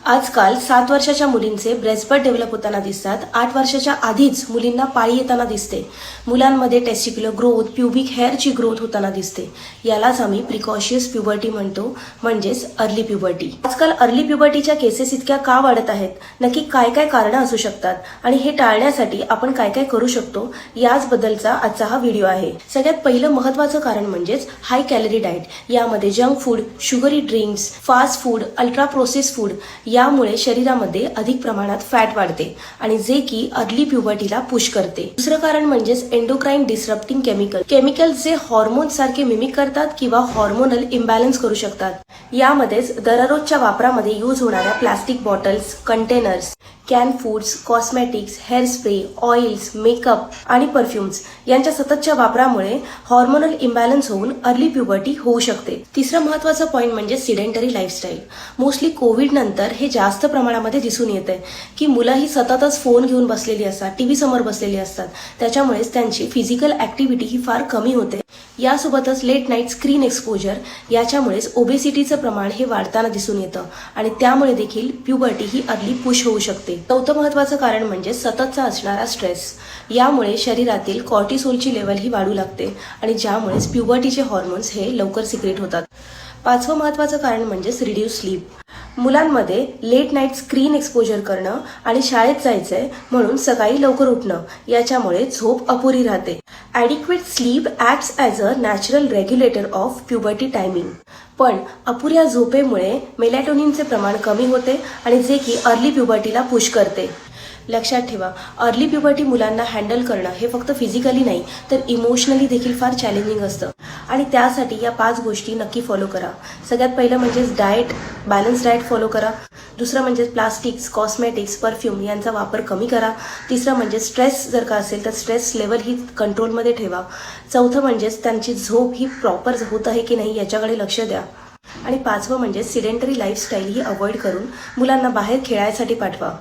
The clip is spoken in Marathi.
आजकाल 7 वर्षाच्या मुलींचे ब्रेस्ट बर्ड डेव्हलप होताना दिसतात. 8 वर्षाच्या आधीच मुलींना पाळी येताना दिसते. मुलांमध्ये टेस्टिक्युलर ग्रोथ, प्युबिक हेअरची ग्रोथ होताना दिसते. यालाच आम्ही प्रिकॉशियस प्युबर्टी म्हणतो, म्हणजेच अर्ली प्युबर्टी. आजकाल अर्ली प्युबर्टीच्या केसेस इतक्या का वाढत आहेत, नक्की काय काय कारणं असू शकतात आणि हे टाळण्यासाठी आपण काय काय करू शकतो याचबद्दलचा आजचा हा व्हिडिओ आहे. सगळ्यात पहिलं महत्त्वाचं कारण म्हणजेच हाय कॅलरी डाएट. यामध्ये junk food, sugary drinks, fast food, ultra process food यामुळे शरीरामध्ये अधिक प्रमाणात फॅट वाढते आणि जे की अर्ली प्युबर्टीला पुश करते. दुसरं कारण म्हणजेच एंडोक्राइन डिसरप्टिंग केमिकल्स जे हॉर्मोन्स सारखे मिमिक करतात किंवा हॉर्मोनल इम्बॅलन्स करू शकतात. यामध्येच दररोजच्या वापरामध्ये यूज होणाऱ्या plastic bottles, containers, can foods, cosmetics, hair spray, oils, makeup आणि परफ्युम्स यांच्या सततच्या वापरामुळे हॉर्मोनल इम्बॅलन्स होऊन अर्ली प्युबर्टी होऊ शकते. तिसरं महत्त्वाचं पॉईंट म्हणजे सिडेंटरी लाईफस्टाईल. मोस्टली कोविड नंतर हे जास्त प्रमाणामध्ये दिसून येते की मुलं ही सततच फोन घेऊन बसलेली असतात, टीव्ही समोर बसलेली असतात. त्याच्यामुळेच त्यांची फिजिकल ऍक्टिव्हिटी ही फार कमी होते. यासोबतच लेट नाईट स्क्रीन एक्सपोजर याच्यामुळेच ओबेसिटीचं प्रमाण हे वाढताना दिसून येतं आणि त्यामुळे देखील प्युबर्टी ही अर्ली पुश होऊ शकते. चौथं महत्त्वाचं कारण म्हणजे सततचा असणारा स्ट्रेस. यामुळे शरीरातील कॉर्टिसोलची लेवल ही वाढू लागते आणि ज्यामुळेच प्युबर्टीचे हॉर्मोन्स हे लवकर सिक्रेट होतात. पाचवं महत्त्वाचं कारण म्हणजेच रिड्यूस स्लीप. मुलांमध्ये लेट नाईट स्क्रीन एक्सपोजर करणं आणि शाळेत जायचंय म्हणून सकाळी लवकर उठणं याच्यामुळे झोप अपुरी राहते. Adequate sleep acts as a natural regulator of puberty timing. पण अपुऱ्या झोपेमुळे मेलॅटोनिनचे प्रमाण कमी होते आणि जे की अर्ली प्युबर्टीला पुश करते. लक्षात ठेवा, अर्ली प्युबर्टी मुलांना हँडल करणं हे फक्त फिजिकली नाही तर इमोशनली देखील फार चॅलेंजिंग असतं आणि त्यासाठी या 5 गोष्टी नक्की फॉलो करा. सगळ्यात पहिलं म्हणजेच डाएट, बॅलन्स डाएट फॉलो करा. दुसरं म्हणजे प्लास्टिक्स, कॉस्मेटिक्स, परफ्यूम यांचा वापर कमी करा. तिसरं म्हणजे स्ट्रेस जर का असेल तर स्ट्रेस लेवल ही कंट्रोलमध्ये ठेवा. चौथं म्हणजेच त्यांची झोप ही प्रॉपर होत आहे की नाही याच्याकडे लक्ष द्या. आणि 5वं म्हणजे सिडेंटरी लाईफस्टाईल ही अवॉइड करून मुलांना बाहेर खेळायसाठी पाठवा.